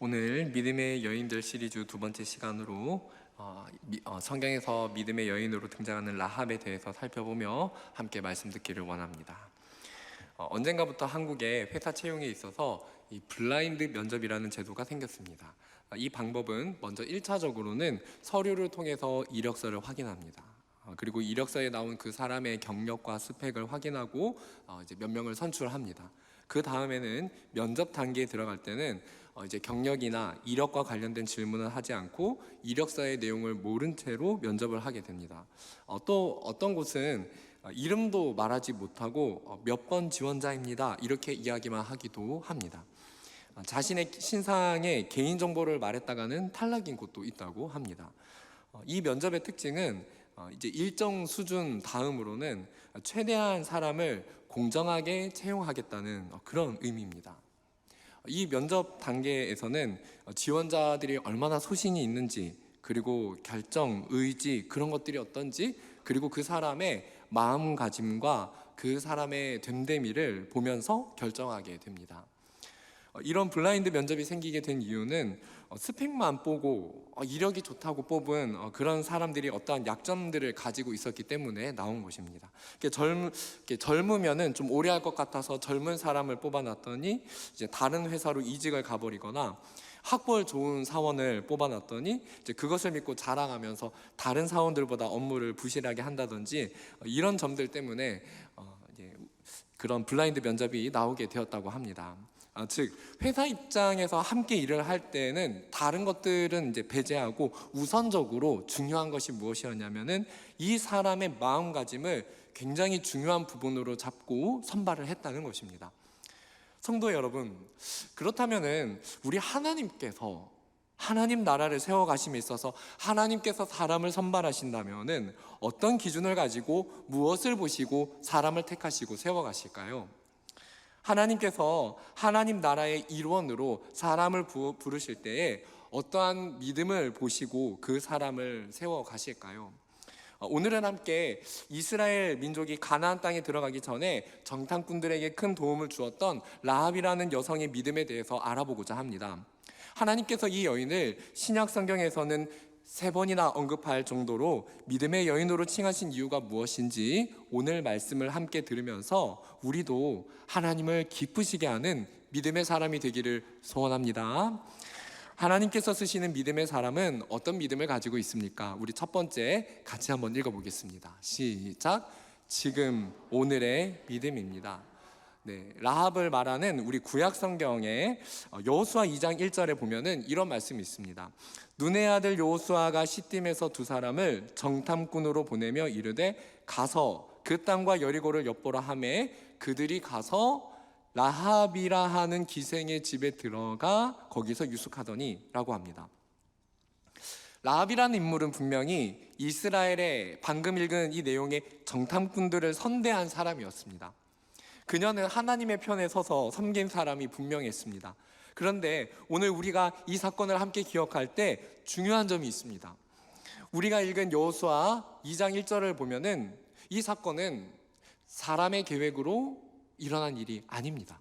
오늘 믿음의 여인들 시리즈 두 번째 시간으로 성경에서 믿음의 여인으로 등장하는 라합에 대해서 살펴보며 함께 말씀 듣기를 원합니다. 언젠가부터 한국에 회사 채용에 있어서 이 블라인드 면접이라는 제도가 생겼습니다. 이 방법은 먼저 1차적으로는 서류를 통해서 이력서를 확인합니다. 그리고 이력서에 나온 그 사람의 경력과 스펙을 확인하고 이제 몇 명을 선출합니다. 그 다음에는 면접 단계에 들어갈 때는 이제 경력이나 이력과 관련된 질문을 하지 않고 이력서의 내용을 모른 채로 면접을 하게 됩니다. 또 어떤 곳은 이름도 말하지 못하고 몇 번 지원자입니다 이렇게 이야기만 하기도 합니다. 자신의 신상의 개인정보를 말했다가는 탈락인 곳도 있다고 합니다. 이 면접의 특징은 이제 일정 수준 다음으로는 최대한 사람을 공정하게 채용하겠다는 그런 의미입니다. 이 면접 단계에서는 지원자들이 얼마나 소신이 있는지, 그리고 결정, 의지 그런 것들이 어떤지, 그리고 그 사람의 마음가짐과 그 사람의 됨됨이를 보면서 결정하게 됩니다. 이런 블라인드 면접이 생기게 된 이유는 스펙만 보고 이력이 좋다고 뽑은 그런 사람들이 어떠한 약점들을 가지고 있었기 때문에 나온 것입니다. 젊으면은 좀 오래 할 것 같아서 젊은 사람을 뽑아놨더니 이제 다른 회사로 이직을 가버리거나, 학벌 좋은 사원을 뽑아놨더니 이제 그것을 믿고 자랑하면서 다른 사원들보다 업무를 부실하게 한다든지, 이런 점들 때문에 그런 블라인드 면접이 나오게 되었다고 합니다. 즉 회사 입장에서 함께 일을 할 때는 다른 것들은 이제 배제하고 우선적으로 중요한 것이 무엇이었냐면은 이 사람의 마음가짐을 굉장히 중요한 부분으로 잡고 선발을 했다는 것입니다. 성도 여러분, 그렇다면은 우리 하나님께서 하나님 나라를 세워가심에 있어서 하나님께서 사람을 선발하신다면은 어떤 기준을 가지고 무엇을 보시고 사람을 택하시고 세워가실까요? 하나님께서 하나님 나라의 일원으로 사람을 부르실 때에 어떠한 믿음을 보시고 그 사람을 세워 가실까요? 오늘은 함께 이스라엘 민족이 가나안 땅에 들어가기 전에 정탐꾼들에게 큰 도움을 주었던 라합이라는 여성의 믿음에 대해서 알아보고자 합니다. 하나님께서 이 여인을 신약 성경에서는 3번이나 언급할 정도로 믿음의 여인으로 칭하신 이유가 무엇인지 오늘 말씀을 함께 들으면서 우리도 하나님을 기쁘시게 하는 믿음의 사람이 되기를 소원합니다. 하나님께서 쓰시는 믿음의 사람은 어떤 믿음을 가지고 있습니까? 우리 첫 번째 같이 한번 읽어보겠습니다. 시작. 지금 오늘의 믿음입니다. 라합을 말하는 우리 구약 성경에 여호수아 2장 1절에 보면은 이런 말씀이 있습니다. 눈의 아들 여호수아가 시딤에서 2사람을 정탐꾼으로 보내며 이르되 가서 그 땅과 여리고를 엿보라 하매 그들이 가서 라합이라 하는 기생의 집에 들어가 거기서 유숙하더니 라고 합니다. 라합이라는 인물은 분명히 이스라엘의 방금 읽은 이 내용의 정탐꾼들을 선대한 사람이었습니다. 그녀는 하나님의 편에 서서 섬긴 사람이 분명했습니다. 그런데 오늘 우리가 이 사건을 함께 기억할 때 중요한 점이 있습니다. 우리가 읽은 여호수아 2장 1절을 보면은 이 사건은 사람의 계획으로 일어난 일이 아닙니다.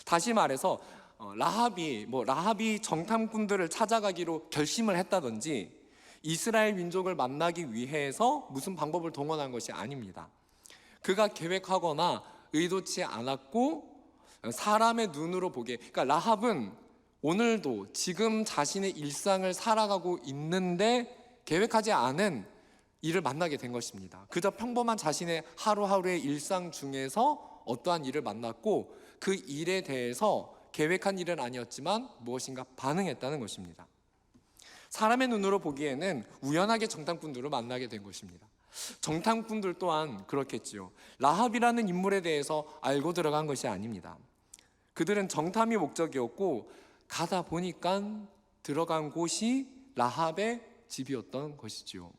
다시 말해서 라합이 정탐꾼들을 찾아가기로 결심을 했다든지 이스라엘 민족을 만나기 위해서 무슨 방법을 동원한 것이 아닙니다. 그가 계획하거나 의도치 않았고 사람의 눈으로 보기에, 그러니까 라합은 오늘도 지금 자신의 일상을 살아가고 있는데 계획하지 않은 일을 만나게 된 것입니다. 그저 평범한 자신의 하루하루의 일상 중에서 어떠한 일을 만났고 그 일에 대해서 계획한 일은 아니었지만 무엇인가 반응했다는 것입니다. 사람의 눈으로 보기에는 우연하게 정탐꾼들을 만나게 된 것입니다. 정탐꾼들 또한 그렇겠지요. 라합이라는 인물에 대해서 알고 들어간 것이 아닙니다. 그들은 정탐이 목적이었고 가다 보니까 들어간 곳이 라합의 집이었던 것이지요.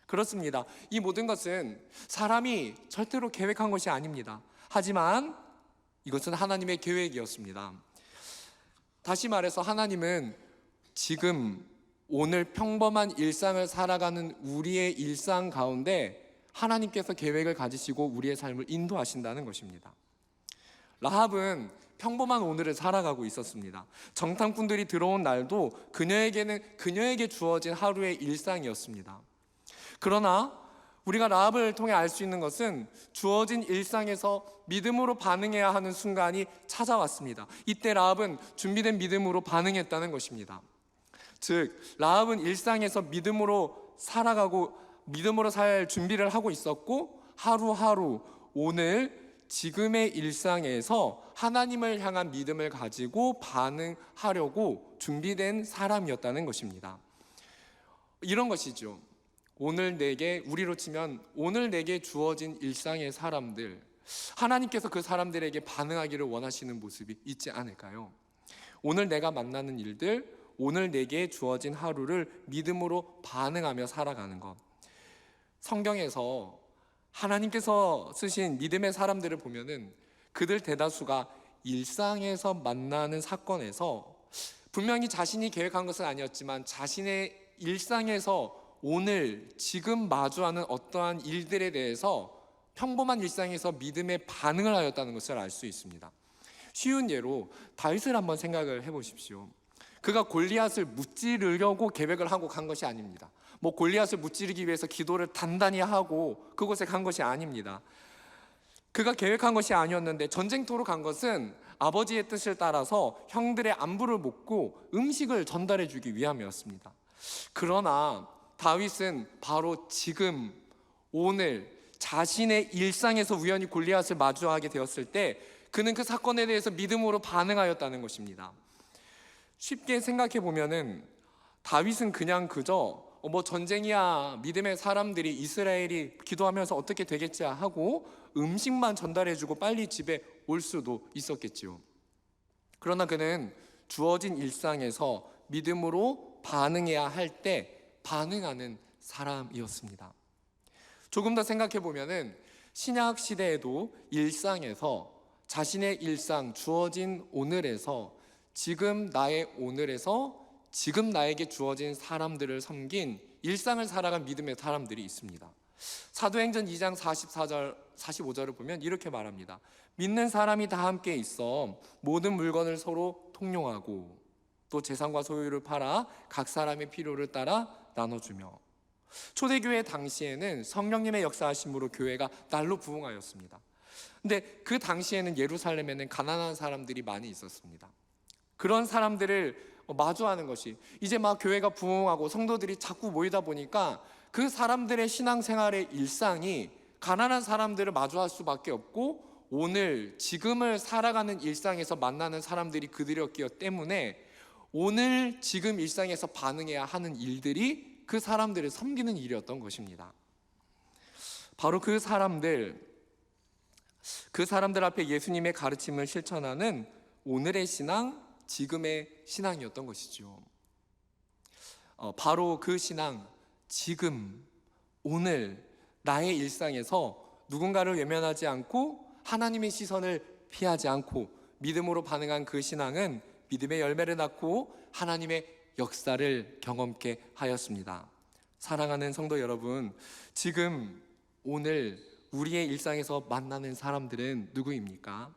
그렇습니다. 이 모든 것은 사람이 절대로 계획한 것이 아닙니다. 하지만 이것은 하나님의 계획이었습니다. 다시 말해서 하나님은 지금 오늘 평범한 일상을 살아가는 우리의 일상 가운데 하나님께서 계획을 가지시고 우리의 삶을 인도하신다는 것입니다. 라합은 평범한 오늘을 살아가고 있었습니다. 정탐꾼들이 들어온 날도 그녀에게 주어진 하루의 일상이었습니다. 그러나 우리가 라합을 통해 알 수 있는 것은 주어진 일상에서 믿음으로 반응해야 하는 순간이 찾아왔습니다. 이때 라합은 준비된 믿음으로 반응했다는 것입니다. 즉, 라합은 일상에서 믿음으로 살아가고 믿음으로 살 준비를 하고 있었고, 하루하루 오늘 지금의 일상에서 하나님을 향한 믿음을 가지고 반응하려고 준비된 사람이었다는 것입니다. 이런 것이죠. 우리로 치면 오늘 내게 주어진 일상의 사람들, 하나님께서 그 사람들에게 반응하기를 원하시는 모습이 있지 않을까요? 오늘 내가 만나는 일들, 오늘 내게 주어진 하루를 믿음으로 반응하며 살아가는 것. 성경에서 하나님께서 쓰신 믿음의 사람들을 보면은 그들 대다수가 일상에서 만나는 사건에서 분명히 자신이 계획한 것은 아니었지만 자신의 일상에서 오늘 지금 마주하는 어떠한 일들에 대해서 평범한 일상에서 믿음의 반응을 하였다는 것을 알 수 있습니다. 쉬운 예로 다윗을 한번 생각을 해보십시오. 그가 골리앗을 무찌르려고 계획을 하고 간 것이 아닙니다. 골리앗을 무찌르기 위해서 기도를 단단히 하고 그곳에 간 것이 아닙니다. 그가 계획한 것이 아니었는데 전쟁터로 간 것은 아버지의 뜻을 따라서 형들의 안부를 묻고 음식을 전달해 주기 위함이었습니다. 그러나 다윗은 바로 지금 오늘 자신의 일상에서 우연히 골리앗을 마주하게 되었을 때 그는 그 사건에 대해서 믿음으로 반응하였다는 것입니다. 쉽게 생각해 보면은 다윗은 그저 전쟁이야, 믿음의 사람들이 이스라엘이 기도하면서 어떻게 되겠지 하고 음식만 전달해주고 빨리 집에 올 수도 있었겠지요. 그러나 그는 주어진 일상에서 믿음으로 반응해야 할 때 반응하는 사람이었습니다. 조금 더 생각해 보면은 신약 시대에도 일상에서 자신의 일상, 주어진 오늘에서 지금 나의 오늘에서 지금 나에게 주어진 사람들을 섬긴 일상을 살아간 믿음의 사람들이 있습니다. 사도행전 2장 44절, 45절을 보면 이렇게 말합니다. 믿는 사람이 다 함께 있어 모든 물건을 서로 통용하고 또 재산과 소유를 팔아 각 사람의 필요를 따라 나눠주며. 초대교회 당시에는 성령님의 역사하심으로 교회가 날로 부흥하였습니다. 근데 그 당시에는 예루살렘에는 가난한 사람들이 많이 있었습니다. 그런 사람들을 마주하는 것이 이제 막 교회가 부흥하고 성도들이 자꾸 모이다 보니까 그 사람들의 신앙생활의 일상이 가난한 사람들을 마주할 수밖에 없고 오늘 지금을 살아가는 일상에서 만나는 사람들이 그들이었기 때문에 오늘 지금 일상에서 반응해야 하는 일들이 그 사람들을 섬기는 일이었던 것입니다. 바로 그 사람들 앞에 예수님의 가르침을 실천하는 오늘의 신앙, 지금의 신앙이었던 것이죠. 바로 그 신앙, 지금, 오늘 나의 일상에서 누군가를 외면하지 않고 하나님의 시선을 피하지 않고 믿음으로 반응한 그 신앙은 믿음의 열매를 낳고 하나님의 역사를 경험케 하였습니다. 사랑하는 성도 여러분, 지금 오늘 우리의 일상에서 만나는 사람들은 누구입니까?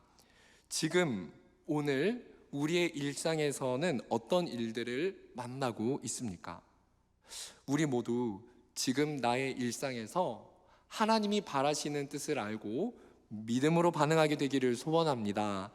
지금 오늘 우리의 일상에서는 어떤 일들을 만나고 있습니까? 우리 모두 지금 나의 일상에서 하나님이 바라시는 뜻을 알고 믿음으로 반응하게 되기를 소원합니다.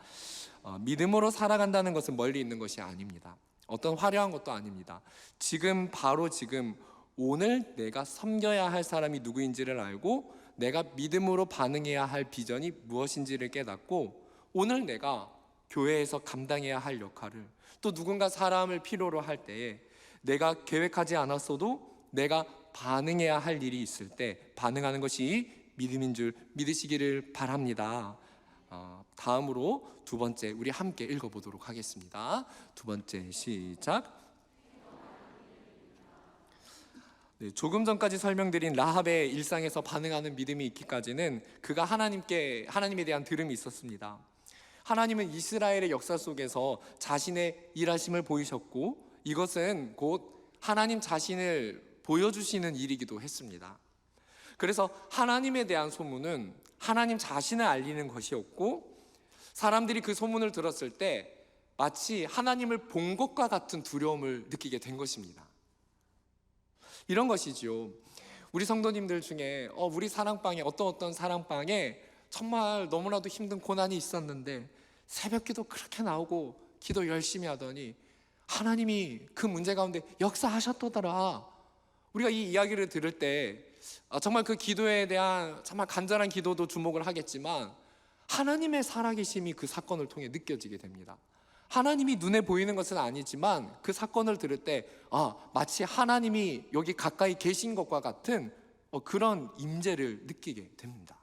믿음으로 살아간다는 것은 멀리 있는 것이 아닙니다. 어떤 화려한 것도 아닙니다. 지금 바로 지금 오늘 내가 섬겨야 할 사람이 누구인지를 알고 내가 믿음으로 반응해야 할 비전이 무엇인지를 깨닫고 오늘 내가 교회에서 감당해야 할 역할을 또 누군가 사람을 필요로 할 때에 내가 계획하지 않았어도 내가 반응해야 할 일이 있을 때 반응하는 것이 믿음인 줄 믿으시기를 바랍니다. 다음으로 두 번째 우리 함께 읽어보도록 하겠습니다. 두 번째 시작. 네, 조금 전까지 설명드린 라합의 일상에서 반응하는 믿음이 있기까지는 그가 하나님에 대한 들음이 있었습니다. 하나님은 이스라엘의 역사 속에서 자신의 일하심을 보이셨고 이것은 곧 하나님 자신을 보여주시는 일이기도 했습니다. 그래서 하나님에 대한 소문은 하나님 자신을 알리는 것이었고 사람들이 그 소문을 들었을 때 마치 하나님을 본 것과 같은 두려움을 느끼게 된 것입니다. 이런 것이지요. 우리 성도님들 중에 우리 사랑방에 어떤 사랑방에 정말 너무나도 힘든 고난이 있었는데 새벽 기도 그렇게 나오고 기도 열심히 하더니 하나님이 그 문제 가운데 역사하셨더라. 우리가 이 이야기를 들을 때 정말 그 기도에 대한 정말 간절한 기도도 주목을 하겠지만 하나님의 살아계심이 그 사건을 통해 느껴지게 됩니다. 하나님이 눈에 보이는 것은 아니지만 그 사건을 들을 때 마치 하나님이 여기 가까이 계신 것과 같은 그런 임재를 느끼게 됩니다.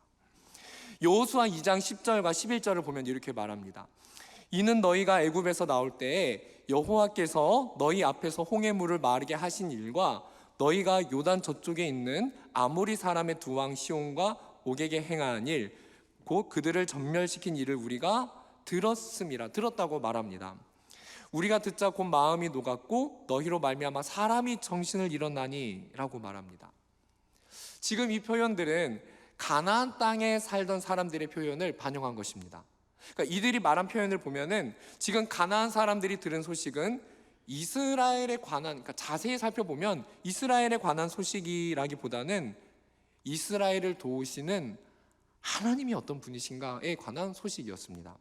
여호수아 2장 10절과 11절을 보면 이렇게 말합니다. 이는 너희가 애굽에서 나올 때에 여호와께서 너희 앞에서 홍해물을 마르게 하신 일과 너희가 요단 저쪽에 있는 아모리 사람의 두 왕 시온과 옥에게 행한 일, 곧 그들을 전멸시킨 일을 우리가 들었다고 말합니다. 우리가 듣자 곧 마음이 녹았고 너희로 말미암아 사람이 정신을 잃었나니 라고 말합니다. 지금 이 표현들은 가나안 땅에 살던 사람들의 표현을 반영한 것입니다. 그러니까 이들이 말한 표현을 보면은 지금 가나안 사람들이 들은 소식은 이스라엘에 관한, 그러니까 자세히 살펴보면 이스라엘에 관한 소식이라기보다는 이스라엘을 도우시는 하나님이 어떤 분이신가에 관한 소식이었습니다.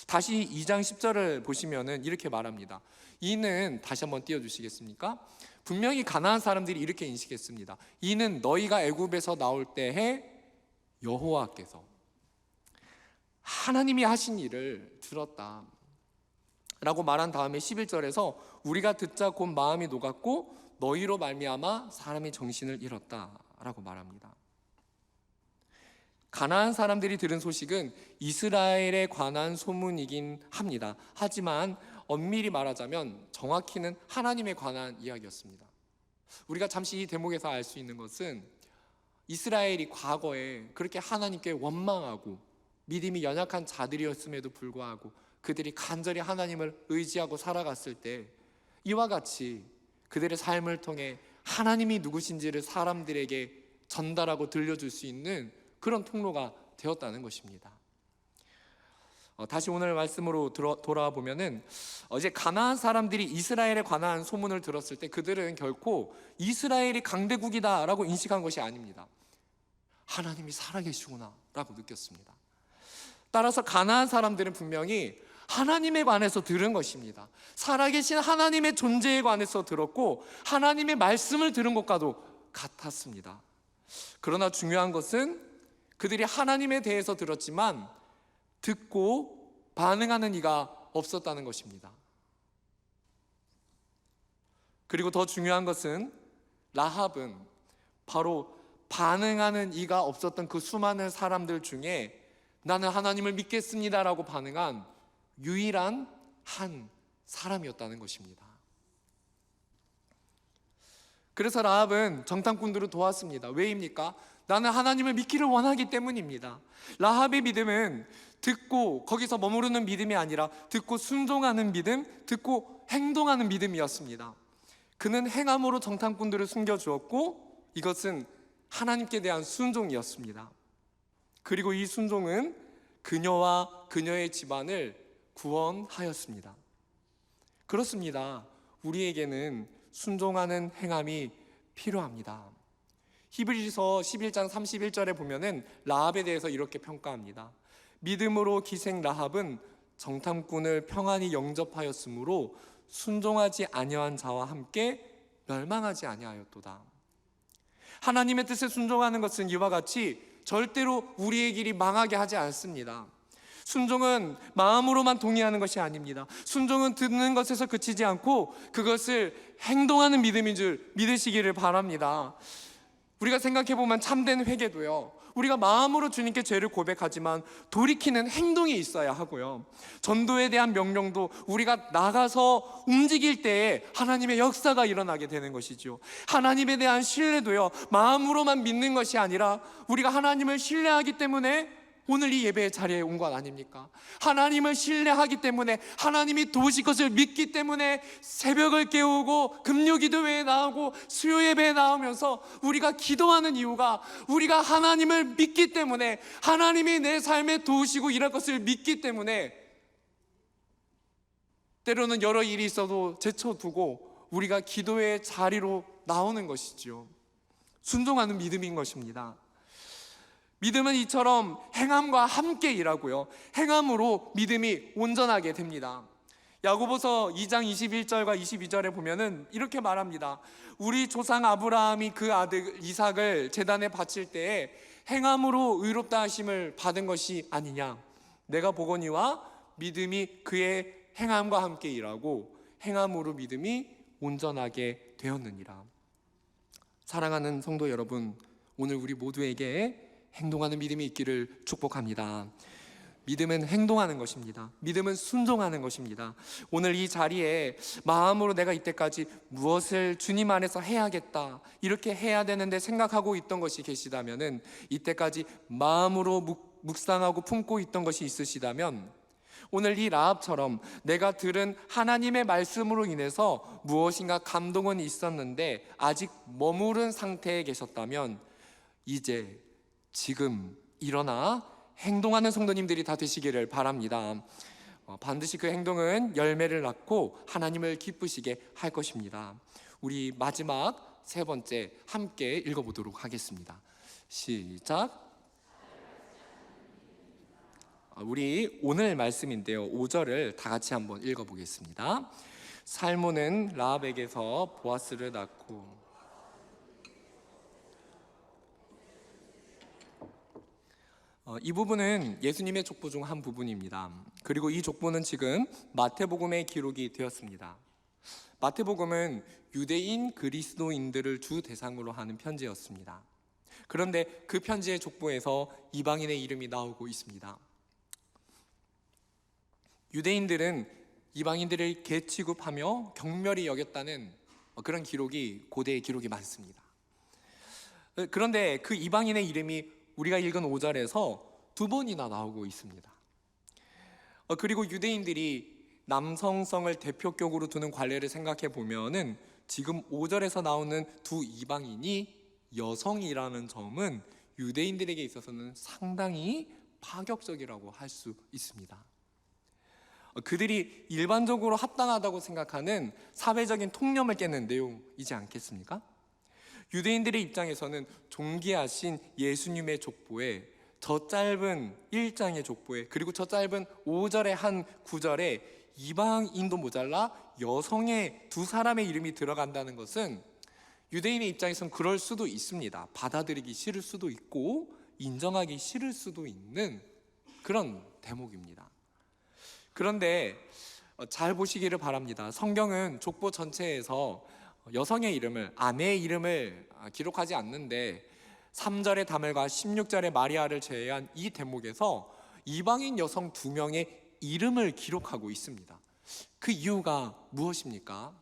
다시 2장 10절을 보시면은 이렇게 말합니다. 이는, 다시 한번 띄워주시겠습니까? 분명히 가나안 사람들이 이렇게 인식했습니다. 이는 너희가 애굽에서 나올 때에 여호와께서 하나님이 하신 일을 들었다 라고 말한 다음에 11절에서 우리가 듣자 곧 마음이 녹았고 너희로 말미암아 사람이 정신을 잃었다 라고 말합니다. 가나안 사람들이 들은 소식은 이스라엘에 관한 소문이긴 합니다. 하지만 엄밀히 말하자면 정확히는 하나님에 관한 이야기였습니다. 우리가 잠시 이 대목에서 알 수 있는 것은 이스라엘이 과거에 그렇게 하나님께 원망하고 믿음이 연약한 자들이었음에도 불구하고 그들이 간절히 하나님을 의지하고 살아갔을 때 이와 같이 그들의 삶을 통해 하나님이 누구신지를 사람들에게 전달하고 들려줄 수 있는 그런 통로가 되었다는 것입니다. 다시 오늘 말씀으로 돌아와 보면은 이제 가나안 사람들이 이스라엘에 관한 소문을 들었을 때 그들은 결코 이스라엘이 강대국이다라고 인식한 것이 아닙니다. 하나님이 살아계시구나 라고 느꼈습니다. 따라서 가나안 사람들은 분명히 하나님에 관해서 들은 것입니다. 살아계신 하나님의 존재에 관해서 들었고 하나님의 말씀을 들은 것과도 같았습니다. 그러나 중요한 것은 그들이 하나님에 대해서 들었지만 듣고 반응하는 이가 없었다는 것입니다. 그리고 더 중요한 것은 라합은 바로 반응하는 이가 없었던 그 수많은 사람들 중에 나는 하나님을 믿겠습니다라고 반응한 유일한 한 사람이었다는 것입니다. 그래서 라합은 정탐꾼들을 도왔습니다. 왜입니까? 나는 하나님을 믿기를 원하기 때문입니다. 라합의 믿음은 듣고 거기서 머무르는 믿음이 아니라 듣고 순종하는 믿음, 듣고 행동하는 믿음이었습니다. 그는 행함으로 정탐꾼들을 숨겨주었고 이것은 하나님께 대한 순종이었습니다. 그리고 이 순종은 그녀와 그녀의 집안을 구원하였습니다. 그렇습니다. 우리에게는 순종하는 행함이 필요합니다. 히브리서 11장 31절에 보면은 라합에 대해서 이렇게 평가합니다. 믿음으로 기생 라합은 정탐꾼을 평안히 영접하였으므로 순종하지 아니한 자와 함께 멸망하지 아니하였도다. 하나님의 뜻에 순종하는 것은 이와 같이 절대로 우리의 길이 망하게 하지 않습니다. 순종은 마음으로만 동의하는 것이 아닙니다. 순종은 듣는 것에서 그치지 않고 그것을 행동하는 믿음인 줄 믿으시기를 바랍니다. 우리가 생각해보면 참된 회개도요, 우리가 마음으로 주님께 죄를 고백하지만 돌이키는 행동이 있어야 하고요, 전도에 대한 명령도 우리가 나가서 움직일 때에 하나님의 역사가 일어나게 되는 것이죠. 하나님에 대한 신뢰도요, 마음으로만 믿는 것이 아니라 우리가 하나님을 신뢰하기 때문에 오늘 이 예배의 자리에 온 것 아닙니까? 하나님을 신뢰하기 때문에, 하나님이 도우실 것을 믿기 때문에 새벽을 깨우고 금요기도회에 나오고 수요예배에 나오면서 우리가 기도하는 이유가, 우리가 하나님을 믿기 때문에, 하나님이 내 삶에 도우시고 일할 것을 믿기 때문에, 때로는 여러 일이 있어도 제쳐두고 우리가 기도의 자리로 나오는 것이지요. 순종하는 믿음인 것입니다. 믿음은 이처럼 행함과 함께 일하고요, 행함으로 믿음이 온전하게 됩니다. 야고보서 2장 21절과 22절에 보면은 이렇게 말합니다. 우리 조상 아브라함이 그 아들 이삭을 제단에 바칠 때에 행함으로 의롭다 하심을 받은 것이 아니냐. 내가 보거니와 믿음이 그의 행함과 함께 일하고 행함으로 믿음이 온전하게 되었느니라. 사랑하는 성도 여러분, 오늘 우리 모두에게 행동하는 믿음이 있기를 축복합니다. 믿음은 행동하는 것입니다. 믿음은 순종하는 것입니다. 오늘 이 자리에 마음으로 내가 이때까지 무엇을 주님 안에서 해야겠다, 이렇게 해야 되는데 생각하고 있던 것이 계시다면, 이때까지 마음으로 묵상하고 품고 있던 것이 있으시다면, 오늘 이 라합처럼 내가 들은 하나님의 말씀으로 인해서 무엇인가 감동은 있었는데 아직 머무른 상태에 계셨다면, 이제 지금 일어나 행동하는 성도님들이 다 되시기를 바랍니다. 반드시 그 행동은 열매를 낳고 하나님을 기쁘시게 할 것입니다. 우리 마지막 세 번째 함께 읽어보도록 하겠습니다. 시작. 우리 오늘 말씀인데요, 5절을 다 같이 한번 읽어보겠습니다. 살몬은 라합에게서 보아스를 낳고, 이 부분은 예수님의 족보 중 한 부분입니다. 그리고 이 족보는 지금 마태복음에 기록이 되었습니다. 마태복음은 유대인 그리스도인들을 주 대상으로 하는 편지였습니다. 그런데 그 편지의 족보에서 이방인의 이름이 나오고 있습니다. 유대인들은 이방인들을 개 취급하며 경멸히 여겼다는 그런 기록이, 고대의 기록이 많습니다. 그런데 그 이방인의 이름이 우리가 읽은 5절에서 두 번이나 나오고 있습니다. 그리고 유대인들이 남성성을 대표격으로 두는 관례를 생각해 보면은 지금 5절에서 나오는 두 이방인이 여성이라는 점은 유대인들에게 있어서는 상당히 파격적이라고 할 수 있습니다. 그들이 일반적으로 합당하다고 생각하는 사회적인 통념을 깨는 내용이지 않겠습니까? 유대인들의 입장에서는 존귀하신 예수님의 족보에, 저 짧은 1장의 족보에, 그리고 저 짧은 5절의 한 구절에 이방인도 모자라 여성의 두 사람의 이름이 들어간다는 것은 유대인의 입장에서는 그럴 수도 있습니다. 받아들이기 싫을 수도 있고 인정하기 싫을 수도 있는 그런 대목입니다. 그런데 잘 보시기를 바랍니다. 성경은 족보 전체에서 여성의 이름을, 아내의 이름을 기록하지 않는데 3절의 다멜과 16절의 마리아를 제외한 이 대목에서 이방인 여성 2명의 이름을 기록하고 있습니다. 그 이유가 무엇입니까?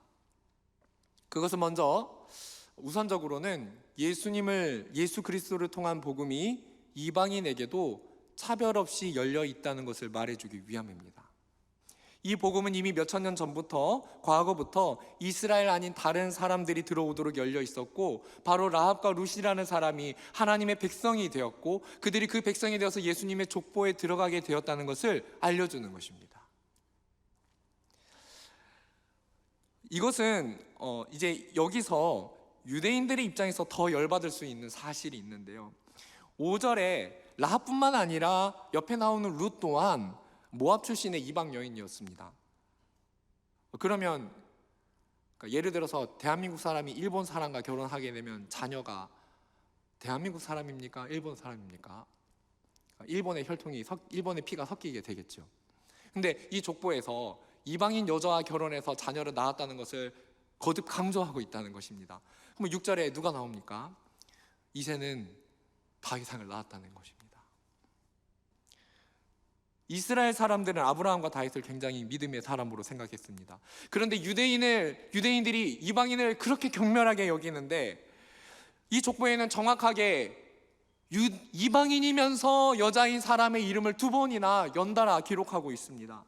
그것은 먼저 우선적으로는 예수 그리스도를 통한 복음이 이방인에게도 차별 없이 열려 있다는 것을 말해주기 위함입니다. 이 복음은 이미 몇천 년 전부터, 과거부터 이스라엘 아닌 다른 사람들이 들어오도록 열려 있었고, 바로 라합과 룻이라는 사람이 하나님의 백성이 되었고, 그들이 그 백성이 되어서 예수님의 족보에 들어가게 되었다는 것을 알려주는 것입니다. 이것은 이제 여기서 유대인들의 입장에서 더 열받을 수 있는 사실이 있는데요, 5절에 라합뿐만 아니라 옆에 나오는 룻 또한 모압 출신의 이방 여인이었습니다. 그러면 예를 들어서 대한민국 사람이 일본 사람과 결혼하게 되면 자녀가 대한민국 사람입니까? 일본 사람입니까? 일본의 혈통이, 일본의 피가 섞이게 되겠죠. 근데 이 족보에서 이방인 여자와 결혼해서 자녀를 낳았다는 것을 거듭 강조하고 있다는 것입니다. 그럼 6절에 누가 나옵니까? 이새는 다윗을 낳았다는 것입니다. 이스라엘 사람들은 아브라함과 다윗을 굉장히 믿음의 사람으로 생각했습니다. 그런데 유대인들이 이방인을 그렇게 경멸하게 여기는데, 이 족보에는 정확하게 이방인이면서 여자인 사람의 이름을 두 번이나 연달아 기록하고 있습니다.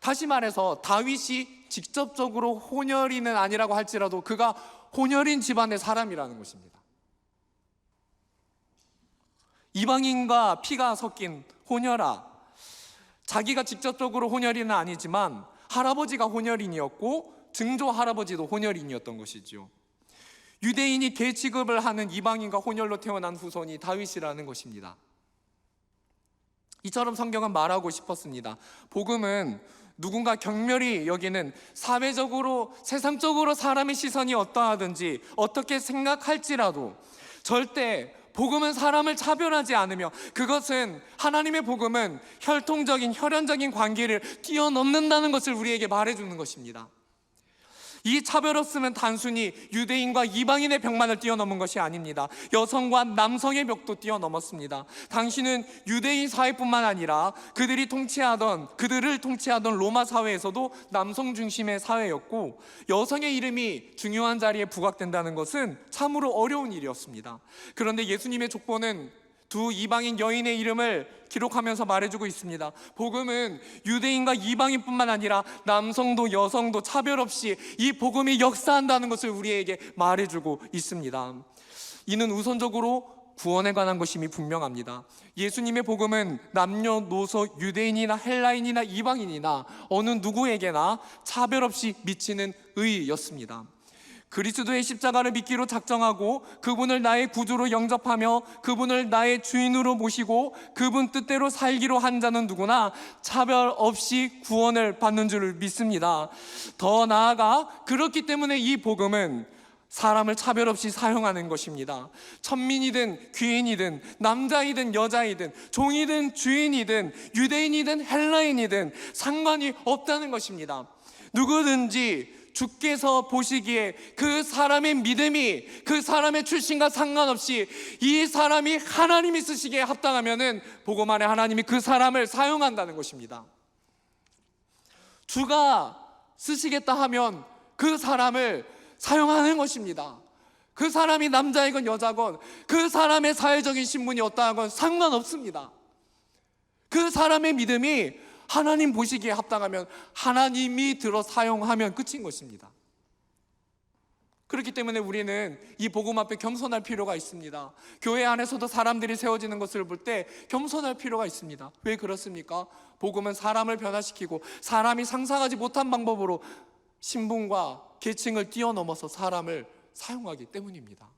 다시 말해서 다윗이 직접적으로 혼혈인은 아니라고 할지라도 그가 혼혈인 집안의 사람이라는 것입니다. 이방인과 피가 섞인 혼혈아, 자기가 직접적으로 혼혈인은 아니지만 할아버지가 혼혈인이었고 증조 할아버지도 혼혈인이었던 것이죠. 유대인이 개 취급을 하는 이방인과 혼혈로 태어난 후손이 다윗이라는 것입니다. 이처럼 성경은 말하고 싶었습니다. 복음은 누군가 경멸히 여기는 사회적으로 세상적으로 사람의 시선이 어떠하든지 어떻게 생각할지라도 절대 복음은 사람을 차별하지 않으며, 그것은 하나님의 복음은 혈통적인 혈연적인 관계를 뛰어넘는다는 것을 우리에게 말해주는 것입니다. 이 차별 없음은 단순히 유대인과 이방인의 벽만을 뛰어넘은 것이 아닙니다. 여성과 남성의 벽도 뛰어넘었습니다. 당시는 유대인 사회뿐만 아니라 그들을 통치하던 로마 사회에서도 남성 중심의 사회였고, 여성의 이름이 중요한 자리에 부각된다는 것은 참으로 어려운 일이었습니다. 그런데 예수님의 족보는 두 이방인 여인의 이름을 기록하면서 말해주고 있습니다. 복음은 유대인과 이방인뿐만 아니라 남성도 여성도 차별 없이 이 복음이 역사한다는 것을 우리에게 말해주고 있습니다. 이는 우선적으로 구원에 관한 것임이 분명합니다. 예수님의 복음은 남녀노소, 유대인이나 헬라인이나 이방인이나 어느 누구에게나 차별 없이 미치는 의였습니다. 그리스도의 십자가를 믿기로 작정하고 그분을 나의 구주로 영접하며 그분을 나의 주인으로 모시고 그분 뜻대로 살기로 한 자는 누구나 차별 없이 구원을 받는 줄 믿습니다. 더 나아가 그렇기 때문에 이 복음은 사람을 차별 없이 사용하는 것입니다. 천민이든 귀인이든 남자이든 여자이든 종이든 주인이든 유대인이든 헬라인이든 상관이 없다는 것입니다. 누구든지 주께서 보시기에 그 사람의 믿음이 그 사람의 출신과 상관없이 이 사람이 하나님이 쓰시기에 합당하면은 복음 안에 하나님이 그 사람을 사용한다는 것입니다. 주가 쓰시겠다 하면 그 사람을 사용하는 것입니다. 그 사람이 남자이건 여자건 그 사람의 사회적인 신분이 어떠하건 상관없습니다. 그 사람의 믿음이 하나님 보시기에 합당하면 하나님이 들어 사용하면 끝인 것입니다. 그렇기 때문에 우리는 이 복음 앞에 겸손할 필요가 있습니다. 교회 안에서도 사람들이 세워지는 것을 볼 때 겸손할 필요가 있습니다. 왜 그렇습니까? 복음은 사람을 변화시키고 사람이 상상하지 못한 방법으로 신분과 계층을 뛰어넘어서 사람을 사용하기 때문입니다.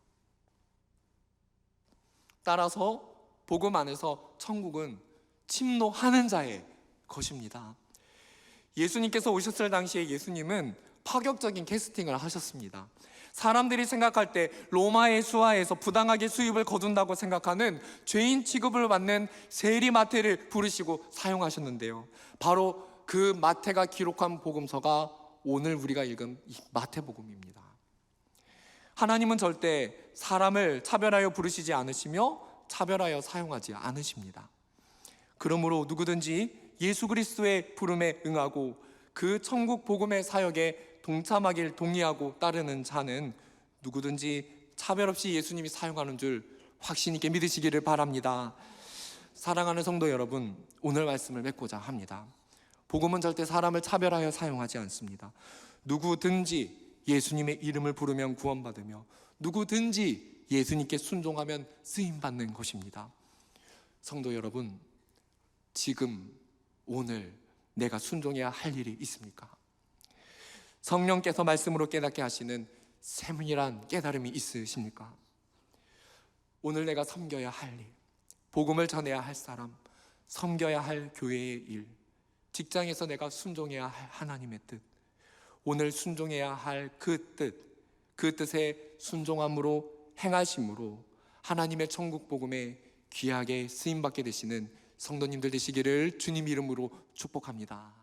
따라서 복음 안에서 천국은 침노하는 자의 것입니다. 예수님께서 오셨을 당시에 예수님은 파격적인 캐스팅을 하셨습니다. 사람들이 생각할 때 로마의 수하에서 부당하게 수입을 거둔다고 생각하는 죄인 취급을 받는 세리 마태를 부르시고 사용하셨는데요, 바로 그 마태가 기록한 복음서가 오늘 우리가 읽은 이 마태복음입니다. 하나님은 절대 사람을 차별하여 부르시지 않으시며 차별하여 사용하지 않으십니다. 그러므로 누구든지 예수 그리스도의 부름에 응하고 그 천국 복음의 사역에 동참하길 동의하고 따르는 자는 누구든지 차별 없이 예수님이 사용하는 줄 확신 있게 믿으시기를 바랍니다. 사랑하는 성도 여러분, 오늘 말씀을 맺고자 합니다. 복음은 절대 사람을 차별하여 사용하지 않습니다. 누구든지 예수님의 이름을 부르면 구원받으며 누구든지 예수님께 순종하면 쓰임받는 것입니다. 성도 여러분, 지금 오늘 내가 순종해야 할 일이 있습니까? 성령께서 말씀으로 깨닫게 하시는 세문이란 깨달음이 있으십니까? 오늘 내가 섬겨야 할 일, 복음을 전해야 할 사람, 섬겨야 할 교회의 일, 직장에서 내가 순종해야 할 하나님의 뜻, 오늘 순종해야 할 그 뜻에 순종함으로 행하심으로 하나님의 천국 복음에 귀하게 쓰임받게 되시는 성도님들 되시기를 주님 이름으로 축복합니다.